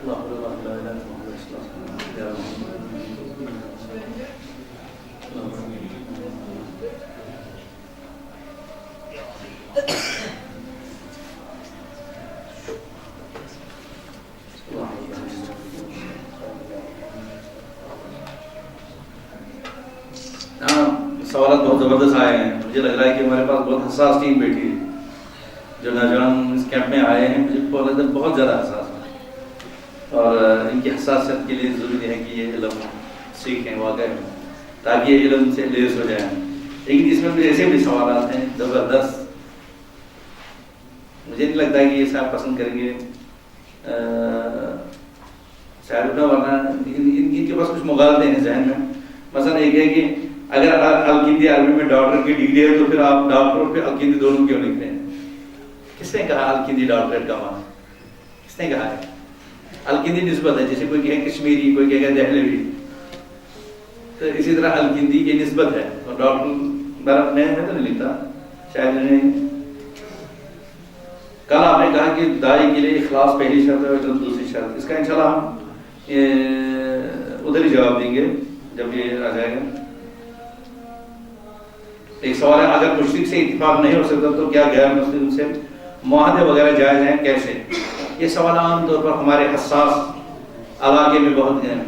سوالات بہت زبردست آئے ہیں. مجھے لگ رہا ہے کہ ہمارے پاس بہت حساس ٹیم بیٹھی ہے. جو نوجوان اس کیمپ میں آئے ہیں مجھے بہت زیادہ حساس ہیں اور ان کی حساسیت کے لیے ضروری ہے کہ یہ علم سیکھیں واقعی میں تاکہ یہ علم سے لیس ہو جائیں. لیکن اس میں ایسے بھی سوالات ہیں زبردست, مجھے نہیں لگتا ہے کہ یہ صاحب پسند کریں گے شاید نہ, ورنہ ان کے پاس کچھ مغالطے ہیں ذہن میں. مثلا ایک ہے کہ اگر الکندی عربی میں ڈاکٹر کی ڈگری ہے تو پھر آپ ڈاکٹر اور پھر الکندی دونوں کیوں لکھ رہے ہیں؟ کس نے کہا الکندی ڈاکٹریٹ کا معنی؟ کس نے کہا ہے؟ الکندی نسبت ہے, جیسے کوئی کہے کشمیری, کوئی کہے دہلوی, تو اسی طرح الکندی یہ نسبت ہے. اور ڈاکٹر میں تو نہیں لکھتا شاید میں نے. کل آپ نے کہا کہ داعی کے لیے اخلاص پہلی شرط ہے اور دوسری شرط. اس کا انشاءاللہ ہم ادھر ہی جواب دیں گے جب یہ آ جائے گا. ایک سوال ہے, اگر مشرک سے اتفاق نہیں ہو سکتا تو کیا غیر مسلم سے معاہدے وغیرہ جائز ہیں, کیسے؟ یہ سوال عام طور پر ہمارے حساس علاقے میں بہت ہیں.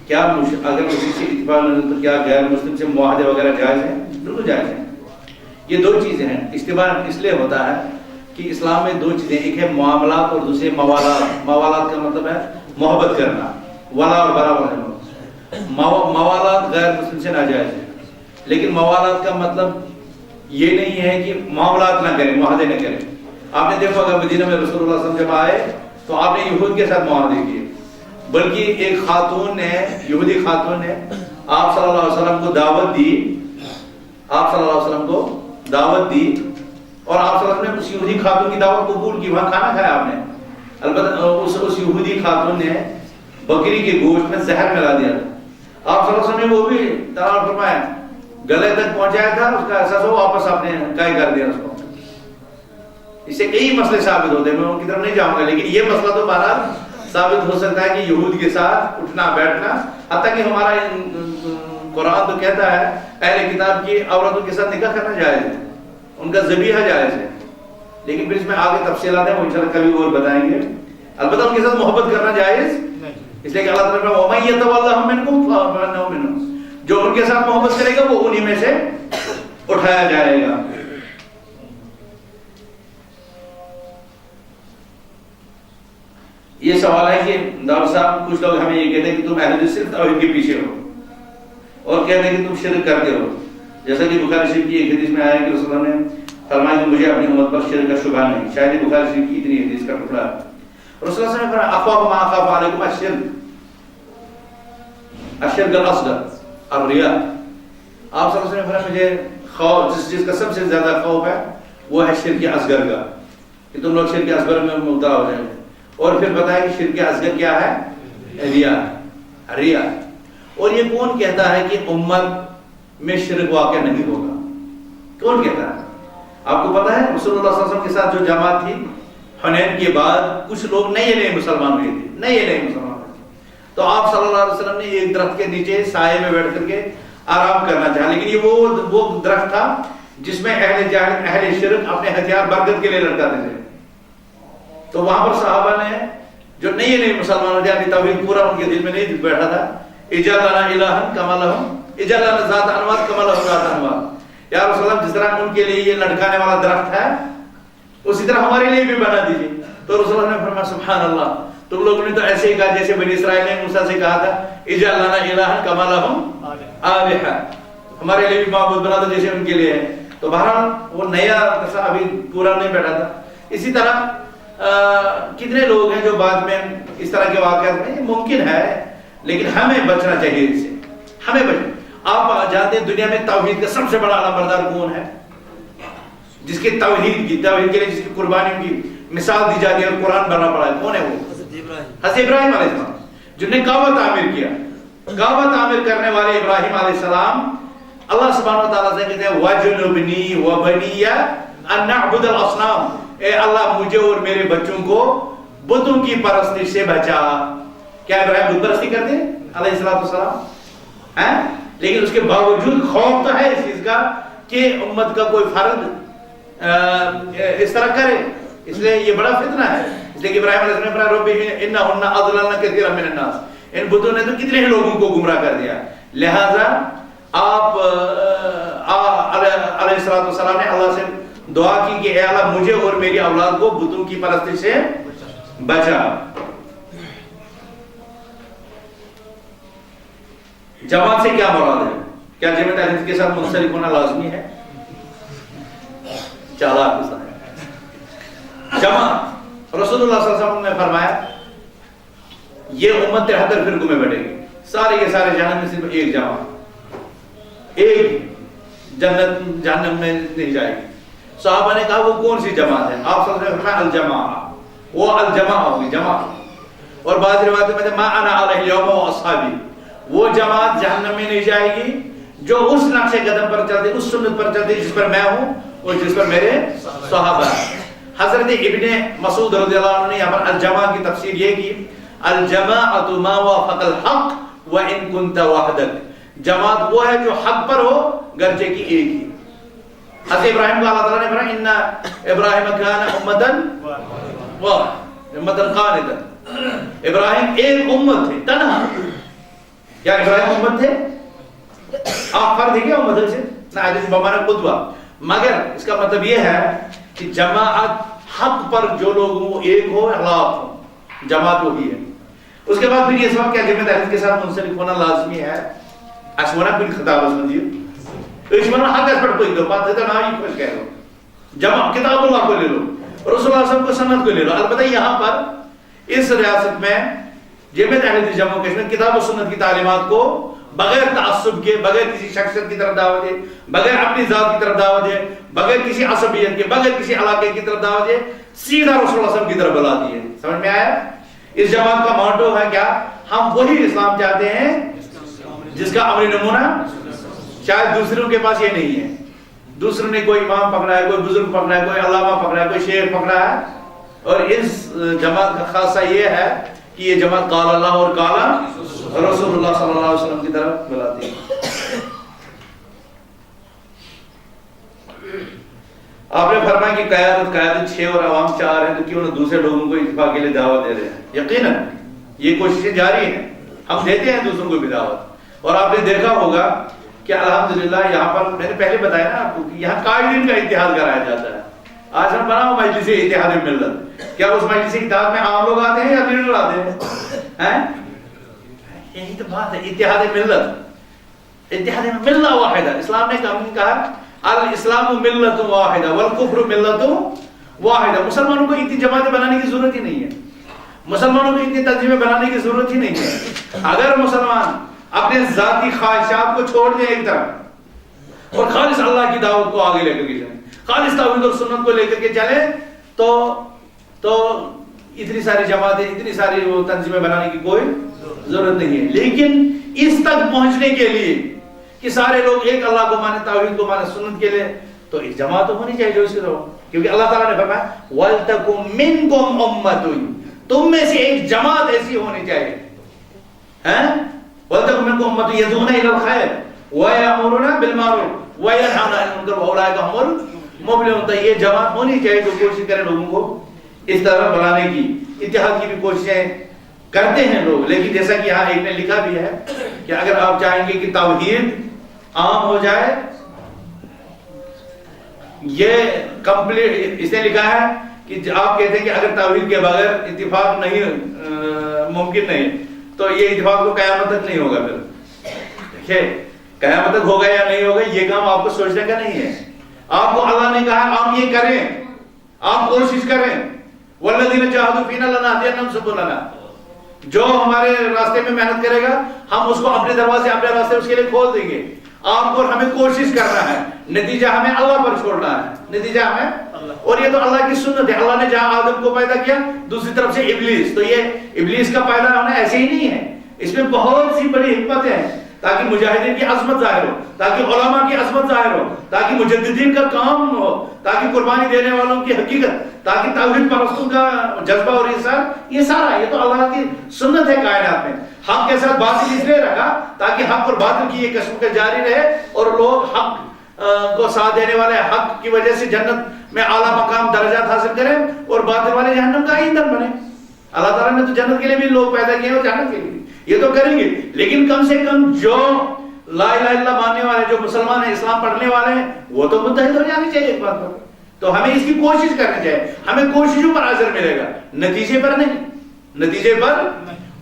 کیا اگر مشرک سے اتفاق نہیں ہو تو کیا غیر مسلم سے معاہدے وغیرہ جائز ہیں؟ بالکل جائز ہیں. یہ دو چیزیں ہیں. اتفاق اس لیے ہوتا ہے کہ اسلام میں دو چیزیں, ایک ہے معاملات اور دوسرے موالات. موالات کا مطلب ہے محبت کرنا, ولا اور برابر ہے. موالات غیر مسلم سے ناجائز ہے, لیکن موالات کا مطلب یہ نہیں ہے کہ معاملات نہ کریں, معاہدے نہ کریں. آپ نے دیکھا اگر مدینہ میں رسول اللہ صلی اللہ علیہ وسلم جب آئے تو آپ نے یہود کے ساتھ معاہدے کیے, بلکہ ایک خاتون نے, یہودی خاتون نے آپ صلی اللہ علیہ وسلم کو دعوت دی, آپ صلی اللہ علیہ وسلم کو دعوت دی, اور آپ صلی اللہ علیہ وسلم نے اس یہودی خاتون کی دعوت قبول کی, وہاں کھانا کھایا آپ نے. البتہ اس یہودی خاتون نے بکری کے گوشت میں زہر ملا دیا تھا. آپ صلی اللہ علیہ وسلم نے وہ بھی تلال فرمایا, گلے تک پہنچایا تھا, اس کا احساس ہو واپس آپ نے قائع کر دیا اس کو. اس سے کئی مسئلے ثابت ہوتے ہیں, میں ان کی طرف نہیں جاؤں گا, لیکن یہ مسئلہ تو بہرحال ثابت ہو سکتا ہے کہ یہود کے ساتھ اٹھنا بیٹھنا, حتیٰ کہ ہمارا قرآن تو کہتا ہے اہل کتاب کی عورتوں کے ساتھ نکاح کرنا جائز ہے, ان کا ذبیحہ جائز ہے. لیکن پھر اس میں آگے تفصیلات ہیں, وہ انشاءاللہ کبھی اور بتائیں گے. البتہ ان کے ساتھ محبت کرنا جائز, اس لیے کہ اللہ تعالیٰ نے وَمَن يَتَوَلَّهُم مِّنكُمْ فَإِنَّهُ مِنْهُمْ, جو ان کے ساتھ محبت کرے گا وہ انہی میں سے اٹھایا جائے گا. یہ سوال ہے کہ ڈاکٹر صاحب کچھ لوگ ہمیں یہ کہتے ہیں کہ تم اہل حدیث صرف توحید کے پیچھے ہو, اور کہتے ہیں کہ تم شرک کرتے ہو. جیسا کہ بخاری شریف کی ایک حدیث میں آیا کہ رسول اللہ نے فرمایا کہ مجھے اپنی امت پر شرک کا شبہ نہیں. شاید بخاری شریف کی اتنی حدیث کا ٹکڑا ہے. رسول اللہ نے فرمایا اخواف ما اخاف علیکم الشرک, الشرک الاصغر الریا. آپ صلی اللہ علیہ وسلم نے فرمایا مجھے خوف, جس چیز کا سب سے زیادہ خوف ہے وہ ہے شرک اصغر کا, کہ تم لوگ شرک اصغر میں مبتلا ہو جائیں گے. اور پھر بتایا کہ شرک اصغر کیا ہے؟ ریا, ریا. اور یہ کون کہتا ہے کہ امت میں شرک واقع نہیں ہوگا؟ کون کہتا ہے؟ آپ کو پتا ہے رسول اللہ صلی اللہ علیہ وسلم کے ساتھ جو جماعت تھی حنین کے بعد, کچھ لوگ نئے مسلمان ہوئے تھے, نئے مسلمان ہوئے تھے. تو آپ صلی اللہ علیہ وسلم نے ایک درخت کے نیچے سائے میں بیٹھ کر کے آرام کرنا چاہا, لیکن یہ وہ درخت تھا جس میں اہل جاہل, اہل شرک اپنے ہتھیار برکت کے لیے لٹکاتے تھے. تو وہاں پر صحابہ نے جو نئے مسلمان ہو جاتے, توحید پورا ان کے دل میں نہیں بیٹھا تھا, اجعل لنا الہا کما لہم, اجعل لنا ذات انوار کما لہم ذات انوار. یا رسول اللہ, جس طرح ان کے لیے یہ لٹکانے والا درخت ہے اسی طرح ہمارے لیے بھی بنا دیجیے. تو رسول اللہ نے فرمایا سبحان اللہ, تم لوگوں نے تو ایسے ہی کہا جیسے بنی اسرائیل نے موسیٰ سے کہا تھا اجعل لنا الہا کما لہم آلہہ, ہمارے لیے بھی معبود بنا دو جیسے ان کے لیے ہے. تو بہرحال وہ نیا ابھی پورا نہیں بیٹھا تھا. اسی طرح کتنے لوگ ہیں جو بعد میں اس طرح کے واقعات میں, ممکن ہے, لیکن ہمیں بچنا چاہیے اس سے, ہمیں بچنا. آپ جانتے ہیں دنیا میں توحید کا سب سے بڑا علمبردار کون ہے؟ جس کے توحید کے لیے جس کی قربانیوں کی مثال دی جاتی ہے اور قرآن بنا پڑا ہے, کون ہے وہ؟ حضرت ابراہیم علیہ السلام, جن نے کعبہ تعمیر کیا. کعبہ تعمیر کرنے والے ابراہیم علیہ السلام اللہ سبحانہ و تعالیٰ سے کہتے ہیں وَجُنُبْنِي وَبَنِيَّ أَن نَعْبُدَ الْأَصْنَامَ, اے اللہ مجھے اور میرے بچوں کو بتوں کی پرستی سے بچا. کیا ابراہیم بت پرستی کرتے ہیں علیہ السلام؟ لیکن اس کے باوجود خوف تو ہے اس چیز کا کہ امت کا کوئی فرد اس طرح کرے. اس لیے یہ بڑا فتنہ ہے. اس لیے کہ ابراہیم علیہ السلام نے فرمایا رب انہن اضللن کثیرا من الناس، ان بتوں نے تو کتنے ہی لوگوں کو گمراہ کر دیا. لہذا آپ علیہ السلام نے اللہ سے دعا کی کہ اے اللہ مجھے اور میری اولاد کو بتوں کی پرستی سے بچا. جماعت سے کیا مراد ہے؟ کیا جماعت اہل کے ساتھ منسلک ہونا لازمی ہے؟ چالاک انسان ہے. جماعت رسول اللہ صلی اللہ علیہ وسلم نے فرمایا یہ امت 73 فرقوں میں بٹے گی، سارے کے سارے جہنم میں صرف ایک جماعت، ایک جہنم میں نہیں جائے گی. صحابہ نے کہا وہ کون سی جماعت ہے؟ آپ صلی اللہ علیہ وسلم نے فرمایا الجماع، وہ الجماع ہوگی جماعت. اور بعض روایتوں میں ما انا علیہ اليوم واصحابی، وہ جماعت جہنم میں نہیں جائے گی جو اس نقش قدم پر چلتی، اس سنت پر چلتی جس پر میں ہوں اور جس پر میرے صحابہ ہیں. حضرت ابن مسعود رضی اللہ عنہ نے یہاں پر الجماع کی تفسیر یہ کی الجماعۃ ما وافق الحق وان كنت وحدك، جماعت وہ ہے جو حق پر ہو گرچہ کی ایک ہی. حضرت ابراہیم کو اللہ تعالیٰ نے فرمایا ان ابراہیم کان امۃ قانتا، ابراہیم ایک امت تھے تنہا. کیا ابراہیم امت تھے؟ آپ فرد ہے کیا امت سے؟ نہ حدیث بمانا قدوہ. مگر اس کا مطلب یہ ہے کہ جماعت حق پر جو لوگ وہ ایک ہو اخلاق ہو، جماعت وہی ہے. اس کے بعد پھر یہ سوال کیا جماعت اہل کے ساتھ منسلک ہونا لازمی ہے؟ اسمنا کل خطاب سمجھیے اسمنا حق اس پر کوئی دو بات ہے تو نہ ہی کچھ کہہ دو. جمع کتاب اللہ کو لے لو، رسول اللہ صلی اللہ علیہ وسلم کو سنت کو لے لو. البتہ یہاں پر اس ریاست میں جماعت اہل جموں کشمیر کتاب و سنت کی تعلیمات کو بغیر تعصب کے، بغیر کسی شخصیت کی طرف دعوت دے، بغیر اپنی ذات کی طرف دعوت دے، بغیر کسی عصبیت کے، بغیر کسی علاقے کی طرف دعوت دے، سیدھا رسول اللہ صلی اللہ علیہ وسلم کی طرف بلاتی ہے. سمجھ میں آیا؟ اس جماعت کا موٹو ہے کیا؟ ہم وہی اسلام چاہتے ہیں جس کا عملی نمونہ شاید دوسروں کے پاس یہ نہیں ہے. دوسروں نے کوئی امام پکڑا ہے، کوئی بزرگ پکڑا ہے، کوئی علامہ پکڑا ہے، کوئی شیخ پکڑا ہے. اور اس جماعت کا خاصہ یہ ہے کہ یہ جماعت قال اللہ اور قال رسول اللہ صلی اللہ علیہ وسلم کی طرف بلاتی ہے. آپ نے فرمایا کہ قیادت 6 اور عوام 4 ہیں، تو کیوں نہ دوسرے لوگوں کو اتفاق کے لیے دعوت دے رہے ہیں. یقیناً یہ کوششیں جاری ہیں، ہم دیتے ہیں دوسروں کو بھی دعوت. اور آپ نے دیکھا ہوگا کہ الحمدللہ یہاں پر میں نے پہلے بتایا نا آپ کو کہ یہاں قائدین کا اتحاد کرایا جاتا ہے. آج ہم بنا ہو مجلس اتحاد ملت، کیا اس مجلس اتحاد میں عام لوگ آتے ہیں یا لیڈر آتے ہیں؟ یہی تو بات ہے اتحاد ملت. اتحاد ملت واحدہ، اسلام نے کہا الاسلام ملت واحدہ والکفر ملت واحدہ. مسلمانوں کو اتنی جماعتیں بنانے کی ضرورت ہی نہیں ہے، مسلمانوں کو اتنی تنظیمیں بنانے کی ضرورت ہی نہیں ہے. اگر مسلمان اپنے ذاتی خواہشات کو چھوڑ دیں ایک طرف اور خالص اللہ کی دعوت کو آگے لے کر کے چلیں، خالص توحید اور سنت کو لے کر کے چلیں، تو اتنی ساری جماعتیں، اتنی ساری تنظیمیں بنانے کی کوئی ضرورت نہیں ہے. لیکن اس تک پہنچنے کے لیے کہ سارے لوگ ایک اللہ کو مانے، توحید کو مانے، سنت کے لیے، تو ایک جماعت تو ہونی چاہیے جو اس کو، کیونکہ اللہ تعالیٰ نے فرمایا وَلْتَكُمْ مِنْكُمْ أُمَّةٌ، تم میں سے ایک جماعت ایسی ہونی چاہیے. وَلْتَكُمْ مِنْكُمْ أُمَّةٌ يَدْعُونَ إِلَى الْخَيْرِ وَيَأْمُرُونَ بِالْمَعْرُوفِ وَيَنْهَوْنَ عَنِ الْمُنكَرِ وَأُولَٰئِكَ هُمُ الْمُفْلِحُونَ. تو یہ جماعت ہونی چاہیے جو کوشش کرے لوگوں کو اس طرح بنانے کی. اتحاد کی بھی کوششیں کرتے ہیں لوگ، لیکن جیسا کہ یہاں ایک نے لکھا بھی ہے کہ اگر آپ چاہیں گے کہ توحید عام ہو جائے، یہ کمپلیٹ اس نے لکھا ہے کہ آپ کہتے ہیں کہ اگر توحید کے بغیر اتفاق نہیں ممکن نہیں، تو یہ اتفاق کو قیامت تک نہیں ہوگا. پھر دیکھیں قیامت تک ہوگا یا نہیں ہوگا یہ کام آپ کو سوچنے کا نہیں ہے. آپ کو اللہ نے کہا آپ یہ کریں، آپ کوشش کریں. وَالَّذِينَ جَاهَدُوا فِينَا لَنَهْدِيَنَّهُمْ سُبُلَنَا، جو ہمارے راستے میں محنت کرے گا ہم اس کو اپنے دروازے، اپنے راستے اس کے لیے کھول دیں گے. آپ کو ہمیں کوشش کرنا ہے، نتیجہ ہمیں اللہ پر چھوڑنا ہے، نتیجہ ہمیں. اور یہ تو اللہ کی سنت ہے. اللہ نے جہاں آدم کو پیدا کیا، دوسری طرف سے ابلیس، تو یہ ابلیس کا پیدا ہونا ایسے ہی نہیں ہے، اس میں بہت سی بڑی حکمت ہے تاکہ مجاہدین کی عظمت ظاہر ہو، تاکہ علماء کی عظمت ظاہر ہو، تاکہ مجددین کا کام ہو، تاکہ قربانی دینے والوں کی حقیقت، تاکہ توحید پرستوں کا جذبہ اور احساس، یہ سارا یہ تو اللہ کی سنت ہے کائنات میں۔ حق کے ساتھ باطل اس لیے رکھا تاکہ حق اور باطل کی یہ کشمکش جاری رہے اور لوگ حق کو ساتھ دینے والے حق کی وجہ سے جنت میں اعلیٰ مقام درجات حاصل کریں اور باطل والے جہنم کا ایندھن بنے۔ اللہ تعالیٰ نے تو جنت کے لیے بھی لوگ پیدا کیے اور جہنم کے لیے بھی، یہ تو کریں گے، لیکن کم سے کم جو لا الہ الا اللہ ماننے والے، جو مسلمان ہیں، اسلام پڑھنے والے ہیں، وہ تو متحد ہو جانے چاہیے ایک بات پر۔ تو ہمیں اس کی کوشش کرنی چاہیے، ہمیں کوششوں پر اجر ملے گا، نتیجے پر نہیں، نتیجے پر۔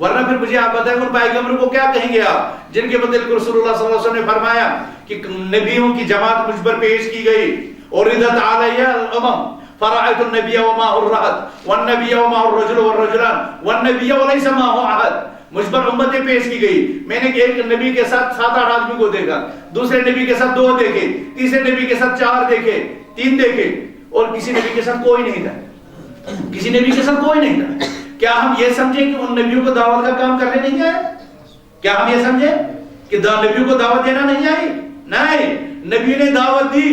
ورنہ پھر مجھے آپ بتائیں ان پیغمبروں کو کیا کہیں گے آپ جن کے متعلق رسول اللہ صلی اللہ علیہ وسلم نے فرمایا کہ نبیوں کی جماعت مجھ پر پیش کی گئی، عرضت علی الامم فرأيت النبي ومعه الرهط والنبي ومعه الرجل والرجلان والنبي وليس معه احد، مجھ پر امتیں پیش کی گئی، میں نے ایک نبی کے ساتھ 7-8 آدمی کو دیکھا، دوسرے نبی کے ساتھ 2 دیکھے، تیسرے نبی کے ساتھ 4 دیکھے، 3 دیکھے، اور کسی نبی کے ساتھ کوئی نہیں تھا، کسی نبی کے ساتھ کوئی نہیں تھا۔ کیا ہم یہ سمجھیں کہ ان نبیوں کو دعوت کا کام کرنے نہیں آئے؟ کیا ہم یہ سمجھیں کہ نبیوں کو دعوت دینا نہیں آئی؟ نہیں، نبی نے دعوت دی،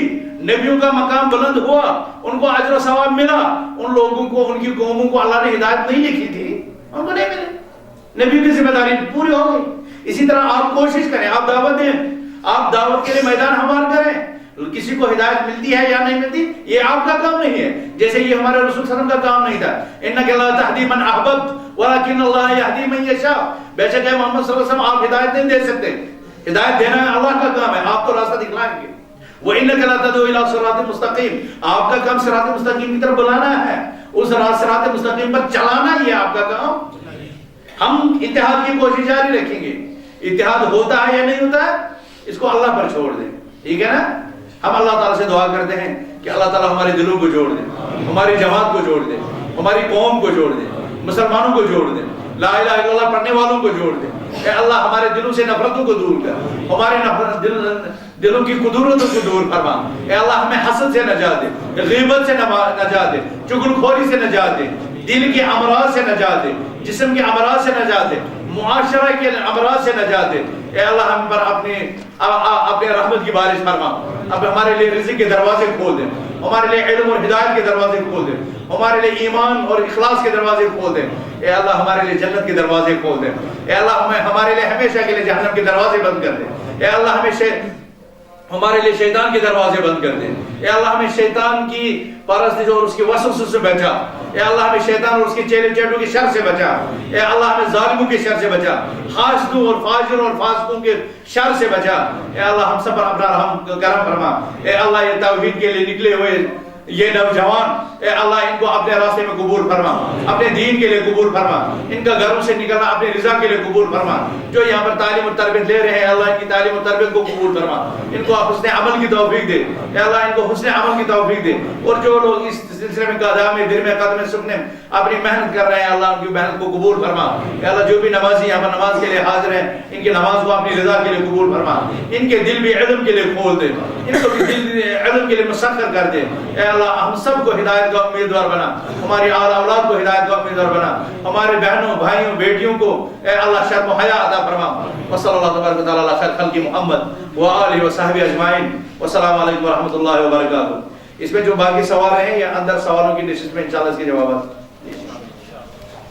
نبیوں کا مقام بلند ہوا، ان کو اجر و ثواب ملا، ان لوگوں کو، ان کی قوموں کو اللہ نے ہدایت نہیں لکھی تھی، ان کو نہیں ملے، نبی کی ذمہ داری پوری ہو گئی۔ اسی طرح آپ کوشش کریں، آپ دعوت دیں، آپ دعوت کے لیے میدان ہموار کریں، کسی کو ہدایت ملتی ہے یا نہیں ملتی یہ آپ کا کام نہیں ہے، جیسے یہ ہمارے رسول صلی اللہ علیہ وسلم کا کام نہیں تھا، انک لا تہدی من احببت ولکن اللہ یہدی من یشاء، بے شک ہے محمد صلی اللہ علیہ وسلم آپ ہدایت نہیں دے سکتے، ہدایت دینا اللہ کا کام ہے، آپ تو راستہ دکھلائیں گے۔ وَإِنَّكَ لَا تَدْعُو إِلَىٰ صِرَاطٍ مُسْتَقِيمٍ، آپ کا کام صراط مستقیم کی طرف بلانا ہے، اس صراط مستقیم پر چلانا یہ آپ کا کام۔ ہم اتحاد کی کوشش جاری رکھیں گے، اتحاد ہوتا ہے یا نہیں ہوتا ہے اس کو اللہ پر چھوڑ دیں، ٹھیک ہے نا؟ ہم اللہ تعالیٰ سے دعا کرتے ہیں کہ اللہ تعالیٰ ہمارے دلوں کو جوڑ دے، ہماری جماعت کو جوڑ دے، ہماری قوم کو جوڑ دے، مسلمانوں کو جوڑ دے، لا الہ الا اللہ پڑھنے والوں کو جوڑ دے۔ اے اللہ ہمارے دلوں سے نفرتوں کو دور کر، ہمارے دلوں کی قدورتوں کو دور فرما۔ اے اللہ ہمیں حسد سے نجات دے، غیبت سے نجات دے، چغل خوری سے نجات دے، دل کے امراض سے نجات دے، جسم کے امراض سے نجات دے، معاشرہ کے امراض سے نجات دے۔ اے اللہ ہم پر اپنے رحمت کی بارش فرما، اب ہمارے لیے رزق کے دروازے کھول دے، ہمارے لیے علم اور ہدایت کے دروازے کھول دے، ہمارے لیے ایمان اور اخلاص کے دروازے کھول دے۔ اے اللہ ہمارے لیے جنت کے دروازے کھول دے۔ اے اللہ ہمارے لیے ہمیشہ کے لیے جہنم کے دروازے بند کر دے۔ اے اللہ ہمارے لیے شیطان کے دروازے بند کر دے۔ اے اللہ ہمیں شیطان کی پرستش اور اس کے وسوسوں سے بچا۔ اے اللہ ہمیں شیطان اور اس کے چیلے چیٹوں کی شر سے بچا۔ اے اللہ ہمیں ظالموں کے شر سے بچا، حاسدوں اور فاجروں اور فاسقوں کے شر سے بچا۔ اے اللہ ہم سب پر اپنا رحم کرم فرما۔ اے اللہ یہ توحید کے لیے نکلے ہوئے یہ نوجوان، اے اللہ ان کو اپنے راستے میں قبول فرما، اپنے دین کے لیے قبول فرما، ان کا گھروں سے نکلنا اپنے رضا کے لیے قبول فرما۔ جو یہاں پر تعلیم و تربیت لے رہے ہیں اللہ ان کی تعلیم و تربیت کو قبول فرما، ان کو حسن عمل کی توفیق دے۔ اے اللہ ان کو حسن عمل کی توفیق دے، اور جو لوگ اس سلسلے میں قدم میں دل میں قدم سکنے اپنی محنت کر رہے ہیں اللہ ان کی محنت کو قبول فرما۔ اے اللہ جو بھی نمازی یہاں پر نماز کے لیے حاضر ہیں ان کی نماز کو اپنی رضا کے لیے قبول فرما، ان کے دل بھی علم کے لیے کھول دے، ان کو بھی دل علم کے لیے مسخر کر دے۔ اے اللہ ہم سب کو ہدایت کا امیدوار بنا، ہماری آل اولاد کو ہدایت کا امیدوار بنا، ہمارے بہنوں بھائیوں بیٹیوں کو اے اللہ شرم و حیا عطا فرما۔ وصلی اللہ تبارک و تعالی علی خیر خلق محمد وآلہ وصحبہ اجمعین، والسلام علیکم ورحمۃ اللہ وبرکاتہ۔ اس میں جو باقی سوال ہیں یا اندر سوالوں کی نشست میں انشاءاللہ اس کے جوابات